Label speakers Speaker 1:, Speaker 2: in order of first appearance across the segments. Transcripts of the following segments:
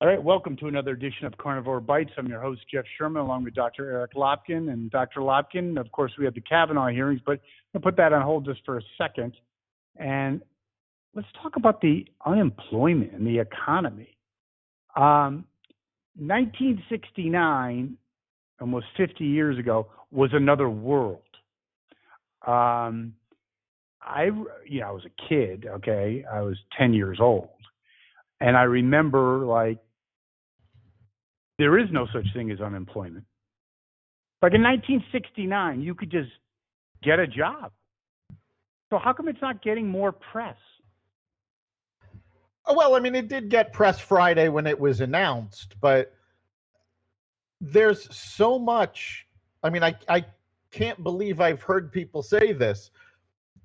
Speaker 1: All right, welcome to another edition of Carnivore Bites. I'm your host, Jeff Sherman, along with Dr. Eric Lopkin. And Dr. Lopkin, of course, we have the Kavanaugh hearings, but I'll put that on hold just for a second. And let's talk about the unemployment and the economy. 1969, almost 50 years ago, was another world. I was a kid, okay? I was 10 years old. And I remember, there is no such thing as unemployment. Like in 1969, you could just get a job. So how come it's not getting more press?
Speaker 2: Well, I mean, it did get press Friday when it was announced, but there's so much. I mean, I can't believe I've heard people say this,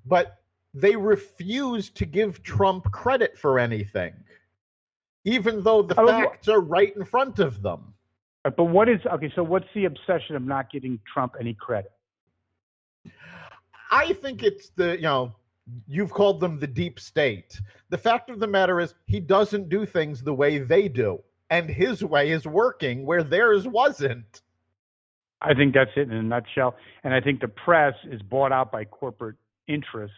Speaker 2: but they refuse to give Trump credit for anything, even though the facts are right in front of them.
Speaker 1: But so what's the obsession of not giving Trump any credit?
Speaker 2: I think it's you've called them the deep state. The fact of the matter is he doesn't do things the way they do, and his way is working where theirs wasn't.
Speaker 1: I think that's it in a nutshell. And I think the press is bought out by corporate interests,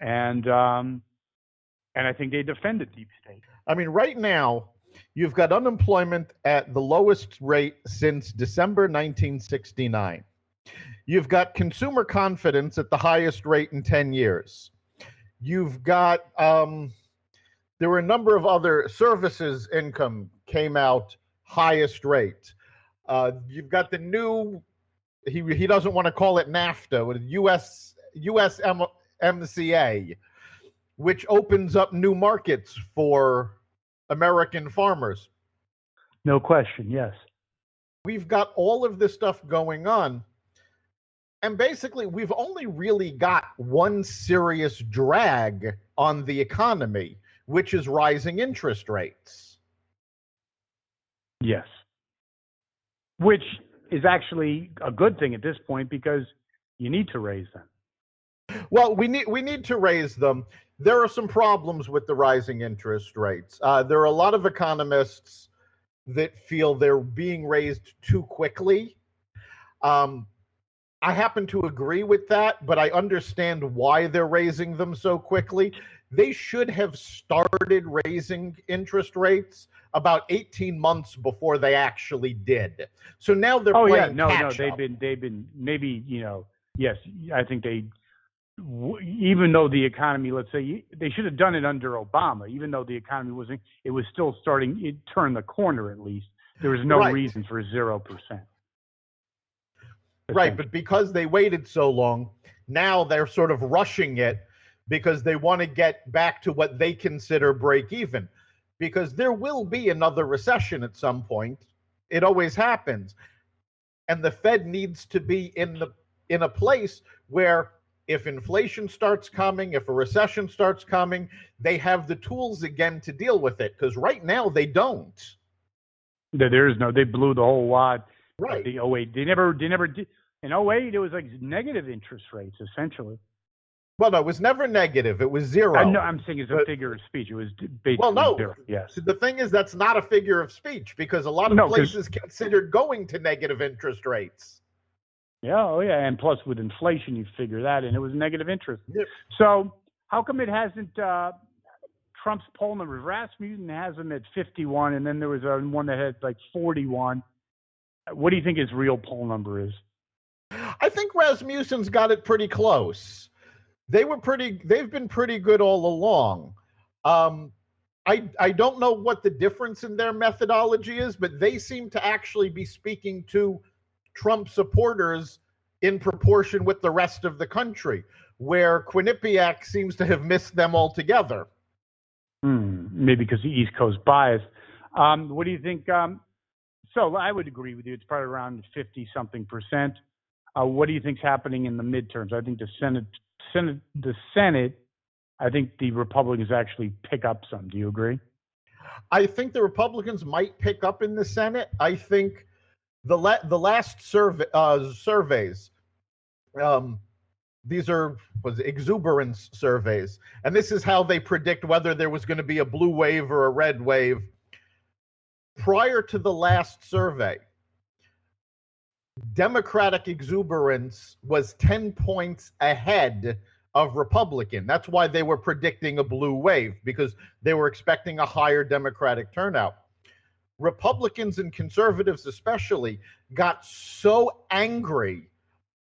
Speaker 1: and I think they defend the deep state.
Speaker 2: I mean, right now, you've got unemployment at the lowest rate since December 1969. You've got consumer confidence at the highest rate in 10 years. You've got, there were a number of other services income came out highest rate. You've got the new, he doesn't want to call it NAFTA, with USMCA, which opens up new markets for American farmers.
Speaker 1: No question, yes.
Speaker 2: We've got all of this stuff going on. And basically, we've only really got one serious drag on the economy, which is rising interest rates.
Speaker 1: Yes. Which is actually a good thing at this point because you need to raise them.
Speaker 2: Well, we need to raise them. There are some problems with the rising interest rates. There are a lot of economists that feel they're being raised too quickly. I happen to agree with that, but I understand why they're raising them so quickly. They should have started raising interest rates about 18 months before they actually did. So now they're playing catch up.
Speaker 1: They've been maybe, yes, I think even though the economy, let's say, they should have done it under Obama, even though the economy it was still starting, it turned the corner at least. There was no reason for 0%.
Speaker 2: Right, but because they waited so long, now they're sort of rushing it because they want to get back to what they consider break even. Because there will be another recession at some point. It always happens. And the Fed needs to be in a place where if inflation starts coming, if a recession starts coming, they have the tools again to deal with it. Because right now they don't.
Speaker 1: They blew the whole wad.
Speaker 2: Right.
Speaker 1: The 08. They never did. In 08, it was like negative interest rates, essentially.
Speaker 2: Well, no, it was never negative. It was zero.
Speaker 1: No, I'm saying it's a figure of speech. It was basically zero. Yes.
Speaker 2: So the thing is, that's not a figure of speech because a lot of places considered going to negative interest rates.
Speaker 1: Yeah, and plus with inflation, you figure that in. It was negative interest.
Speaker 2: Yep.
Speaker 1: So how come it hasn't? Trump's poll number, Rasmussen has him at 51, and then there was one that had like 41. What do you think his real poll number is?
Speaker 2: I think Rasmussen's got it pretty close. They've been pretty good all along. I don't know what the difference in their methodology is, but they seem to actually be speaking to Trump supporters in proportion with the rest of the country, where Quinnipiac seems to have missed them altogether.
Speaker 1: Maybe because the East Coast bias. What do you think? So I would agree with you. It's probably around 50-something%. What do you think's happening in the midterms? I think the Senate, I think the Republicans actually pick up some. Do you agree?
Speaker 2: I think the Republicans might pick up in the Senate. I think the last surveys, these are exuberance surveys, and this is how they predict whether there was going to be a blue wave or a red wave. prior to the last survey, Democratic exuberance was 10 points ahead of Republican. That's why they were predicting a blue wave, because they were expecting a higher Democratic turnout. Republicans and conservatives especially got so angry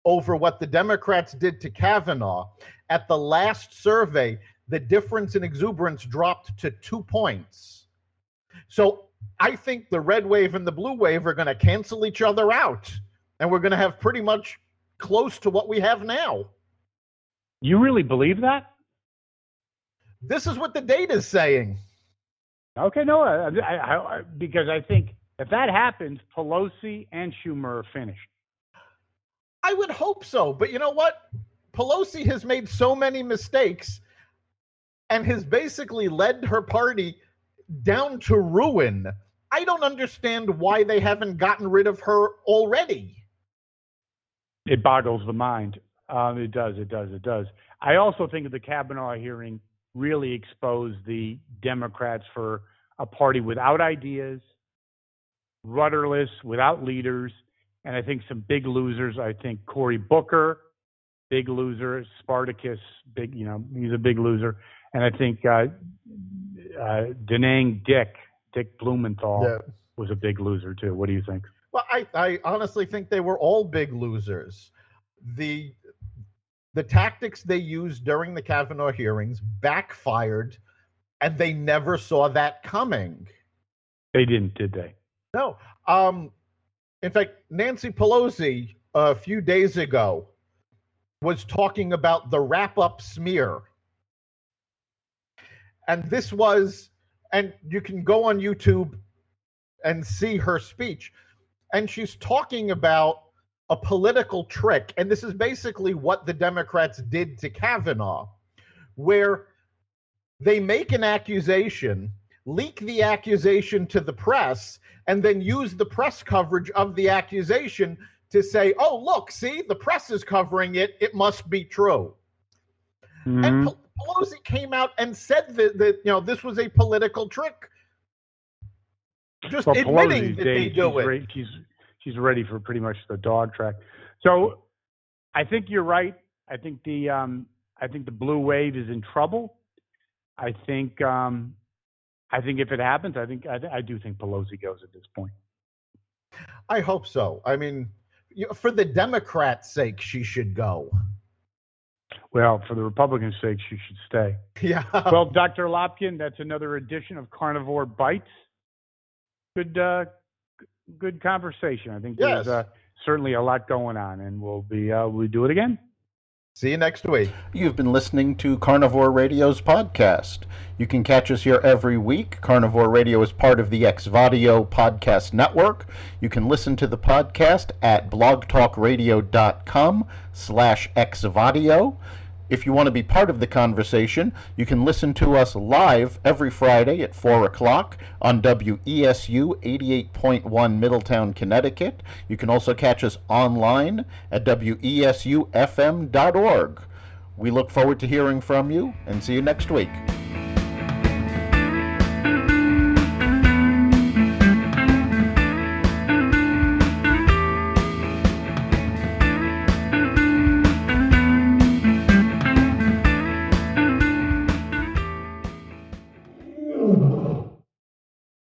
Speaker 2: over what the Democrats did to Kavanaugh. At the last survey, the difference in exuberance dropped to 2 points. So I think the red wave and the blue wave are going to cancel each other out, and we're going to have pretty much close to what we have now.
Speaker 1: You really believe that?
Speaker 2: This is what the data is saying.
Speaker 1: Okay, no, because I think if that happens, Pelosi and Schumer are finished.
Speaker 2: I would hope so, but you know what? Pelosi has made so many mistakes and has basically led her party down to ruin. I don't understand why they haven't gotten rid of her already.
Speaker 1: It boggles the mind. It does. I also think that the Kavanaugh hearing really exposed the Democrats for a party without ideas, rudderless, without leaders, and I think some big losers. I think Cory Booker, big loser. Spartacus, he's a big loser. And I think Denang Dick Blumenthal was a big loser too. What do you think?
Speaker 2: Well, I honestly think they were all big losers. The tactics they used during the Kavanaugh hearings backfired, and they never saw that coming.
Speaker 1: They didn't, did they?
Speaker 2: No. In fact, Nancy Pelosi a few days ago was talking about the wrap-up smear. And this was, and you can go on YouTube and see her speech, and she's talking about a political trick, and this is basically what the Democrats did to Kavanaugh, where they make an accusation, leak the accusation to the press, and then use the press coverage of the accusation to say, oh, look, see, the press is covering it, it must be true. Mm-hmm. And Pelosi came out and said that this was a political trick. Just admitting that they do it.
Speaker 1: She's ready for pretty much the dog track. So I think you're right. I think the blue wave is in trouble. I think if it happens, I do think Pelosi goes at this point.
Speaker 2: I hope so. I mean, for the Democrats' sake, she should go.
Speaker 1: Well, for the Republicans' sake, she should stay.
Speaker 2: Yeah.
Speaker 1: Well, Dr. Lopkin, that's another edition of Carnivore Bites. Good conversation. I think there's certainly a lot going on, and we'll do it again.
Speaker 2: See you next week.
Speaker 3: You've been listening to Carnivore Radio's podcast. You can catch us here every week. Carnivore Radio is part of the Xvadio podcast network. You can listen to the podcast at blogtalkradio.com/Xvadio. If you want to be part of the conversation, you can listen to us live every Friday at 4 o'clock on WESU 88.1 Middletown, Connecticut. You can also catch us online at WESUFM.org. We look forward to hearing from you, and see you next week.